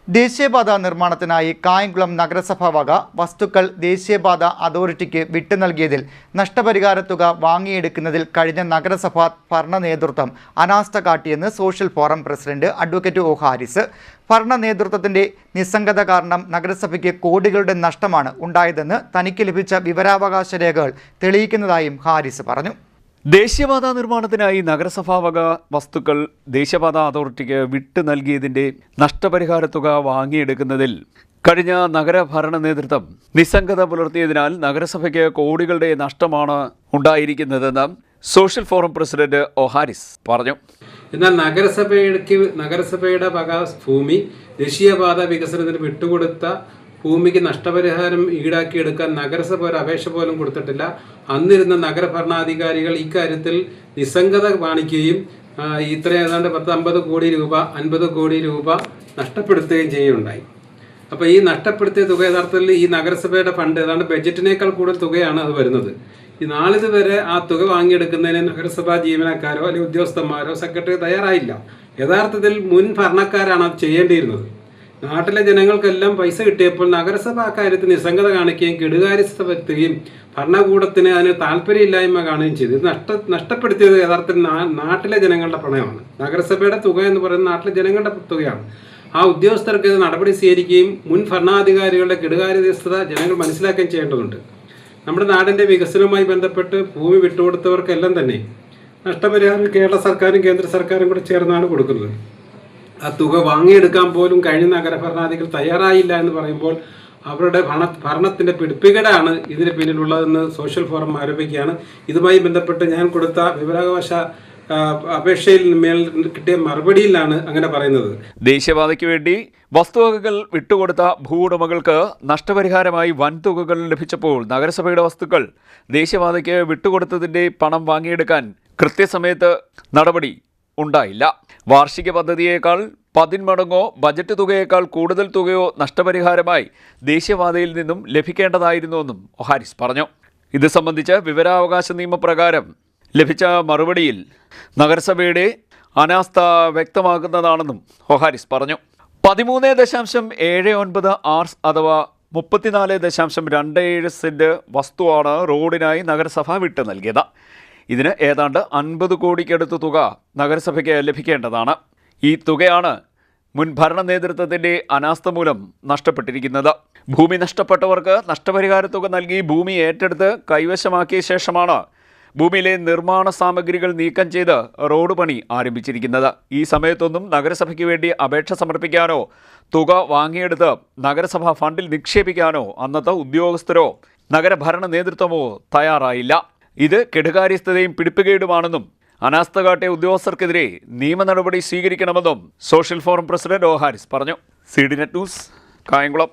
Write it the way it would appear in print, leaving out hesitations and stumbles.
ദേശീയപാത നിർമ്മാണത്തിനായി കായംകുളം നഗരസഭ വക വസ്തുക്കൾ ദേശീയപാത അതോറിറ്റിക്ക് വിട്ടു നൽകിയതിൽ നഷ്ടപരിഹാര തുക വാങ്ങിയെടുക്കുന്നതിൽ കഴിഞ്ഞ നഗരസഭാ ഭരണ നേതൃത്വം അനാസ്ഥ കാട്ടിയെന്ന് social forum president advocate O Haris. ഭരണ നേതൃത്വത്തിന്റെ നിസ്സംഗത കാരണം നഗരസഭയ്ക്ക് കോടികളുടെ നഷ്ടമാണ് ഉണ്ടായതെന്ന് തനിക്ക് ലഭിച്ച വിവരാവകാശ രേഖകൾ തെളിയിക്കുന്നതായും ഹാരിസ് പറഞ്ഞു. ദേശീയപാത നിർമ്മാണത്തിനായി നഗരസഭാ വക വസ്തുക്കൾ ദേശീയപാത അതോറിറ്റിക്ക് വിട്ടു നൽകിയതിന്റെ നഷ്ടപരിഹാര തുക വാങ്ങിയെടുക്കുന്നതിൽ കഴിഞ്ഞ നഗരഭരണ നേതൃത്വം നിസ്സംഗത പുലർത്തിയതിനാൽ നഗരസഭയ്ക്ക് കോടികളുടെ നഷ്ടമാണ് ഉണ്ടായിരിക്കുന്നതെന്ന് social forum president O Haris പറഞ്ഞു. എന്നാൽ നഗരസഭയുടെ വക ഭൂമി ദേശീയപാത വികസനത്തിന് വിട്ടുകൊടുത്ത ഭൂമിക്ക് നഷ്ടപരിഹാരം ഈടാക്കിയെടുക്കാൻ നഗരസഭ ഒരു അപേക്ഷ പോലും കൊടുത്തിട്ടില്ല. അന്നിരുന്ന നഗരഭരണാധികാരികൾ ഇക്കാര്യത്തിൽ നിസ്സംഗത കാണിക്കുകയും ഏതാണ്ട് 50 കോടി രൂപ 50 കോടി രൂപ നഷ്ടപ്പെടുത്തുകയും ചെയ്യുകയുണ്ടായി. അപ്പോൾ ഈ നഷ്ടപ്പെടുത്തിയ തുക യഥാർത്ഥത്തിൽ ഈ നഗരസഭയുടെ ഫണ്ട് ഏതാണ്ട് ബഡ്ജറ്റിനേക്കാൾ കൂടുതൽ തുകയാണ് അത് വരുന്നത്. ഈ നാളിതുവരെ ആ തുക വാങ്ങിയെടുക്കുന്നതിന് നഗരസഭാ ജീവനക്കാരോ അല്ലെങ്കിൽ ഉദ്യോഗസ്ഥന്മാരോ സെക്രട്ടറി തയ്യാറായില്ല. യഥാർത്ഥത്തിൽ മുൻ ഭരണക്കാരാണ് അത് ചെയ്യേണ്ടിയിരുന്നത്. നാട്ടിലെ ജനങ്ങൾക്കെല്ലാം പൈസ കിട്ടിയപ്പോൾ നഗരസഭ അക്കാര്യത്തിൽ നിസ്സംഗത കാണിക്കുകയും കെടുകാര്യസ്ഥത വരുത്തുകയും ഭരണകൂടത്തിന് അതിന് താല്പര്യമില്ലായ്മ കാണുകയും ചെയ്തു. ഇത് നഷ്ടപ്പെടുത്തിയത് യഥാർത്ഥത്തിൽ നാട്ടിലെ ജനങ്ങളുടെ പണമാണ്. നഗരസഭയുടെ തുക എന്ന് പറയുന്നത് നാട്ടിലെ ജനങ്ങളുടെ തുകയാണ്. ആ ഉദ്യോഗസ്ഥർക്ക് ഇത് നടപടി സ്വീകരിക്കുകയും മുൻ ഭരണാധികാരികളുടെ കെടുകാര്യസ്ഥത ജനങ്ങൾ മനസ്സിലാക്കുകയും ചെയ്യേണ്ടതുണ്ട്. നമ്മുടെ നാടിൻ്റെ വികസനവുമായി ബന്ധപ്പെട്ട് ഭൂമി വിട്ടുകൊടുത്തവർക്കെല്ലാം തന്നെ നഷ്ടപരിഹാരം കേരള സർക്കാരും കേന്ദ്ര സർക്കാരും കൂടെ ചേർന്നാണ് കൊടുക്കുന്നത്. ആ തുക വാങ്ങിയെടുക്കാൻ പോലും കഴിഞ്ഞ നഗരഭരണാധികാരികൾ തയ്യാറായില്ല എന്ന് പറയുമ്പോൾ അവരുടെ ഭരണത്തിൻ്റെ പിടിപ്പുകേടാണ് ഇതിന് പിന്നിലുള്ളതെന്ന് സോഷ്യൽ ഫോറം ആരോപിക്കുകയാണ്. ഇതുമായി ബന്ധപ്പെട്ട് ഞാൻ കൊടുത്ത വിവരാവകാശ അപേക്ഷയിൽ മേൽ കിട്ടിയ മറുപടിയിലാണ് അങ്ങനെ പറയുന്നത്. ദേശീയപാതയ്ക്ക് വേണ്ടി വസ്തുവകകൾ വിട്ടുകൊടുത്ത ഭൂവുടമകൾക്ക് നഷ്ടപരിഹാരമായി വൻതുകകൾ ലഭിച്ചപ്പോൾ നഗരസഭയുടെ വസ്തുക്കൾ ദേശീയപാതയ്ക്ക് വിട്ടുകൊടുത്തതിൻ്റെ പണം വാങ്ങിയെടുക്കാൻ കൃത്യസമയത്ത് നടപടി ഉണ്ടായില്ല. വാർഷിക പദ്ധതിയേക്കാൾ 10 മടങ്ങോ ബജറ്റ് തുകയേക്കാൾ കൂടുതൽ തുകയോ നഷ്ടപരിഹാരമായി ദേശീയപാതയിൽ നിന്നും ലഭിക്കേണ്ടതായിരുന്നുവെന്നും ഹാരിസ് പറഞ്ഞു. ഇത് സംബന്ധിച്ച് വിവരാവകാശ നിയമപ്രകാരം ലഭിച്ച മറുപടിയിൽ നഗരസഭയുടെ അനാസ്ഥ വ്യക്തമാക്കുന്നതാണെന്നും ഹാരിസ് പറഞ്ഞു. 13.79 ആർസ് അഥവാ 34.27 സെന്റ് വസ്തുവാണ് റോഡിനായി നഗരസഭ വിട്ടു നൽകിയത്. ഇതിന് ഏതാണ്ട് 50 കോടിക്കടുത്ത് തുക നഗരസഭയ്ക്ക് ലഭിക്കേണ്ടതാണ്. ഈ തുകയാണ് മുൻ ഭരണ നേതൃത്വത്തിൻ്റെ അനാസ്ഥ മൂലം നഷ്ടപ്പെട്ടിരിക്കുന്നത്. ഭൂമി നഷ്ടപ്പെട്ടവർക്ക് നഷ്ടപരിഹാര തുക നൽകി ഭൂമി ഏറ്റെടുത്ത് കൈവശമാക്കിയ ശേഷമാണ് ഭൂമിയിലെ നിർമ്മാണ സാമഗ്രികൾ നീക്കം ചെയ്ത് റോഡ് പണി ആരംഭിച്ചിരിക്കുന്നത്. ഈ സമയത്തൊന്നും നഗരസഭയ്ക്ക് വേണ്ടി അപേക്ഷ സമർപ്പിക്കാനോ തുക വാങ്ങിയെടുത്ത് നഗരസഭ ഫണ്ടിൽ നിക്ഷേപിക്കാനോ അന്നത്തെ ഉദ്യോഗസ്ഥരോ നഗരഭരണ നേതൃത്വമോ തയ്യാറായില്ല. ഇത് കെടുകാര്യസ്ഥതയും പിടിപ്പുകേടുമാണെന്നും അനാസ്ഥ കാട്ടിയ ഉദ്യോഗസ്ഥർക്കെതിരെ നിയമ നടപടി സ്വീകരിക്കണമെന്നും social forum president O Haris പറഞ്ഞു. CDNet news, Kayamkulam.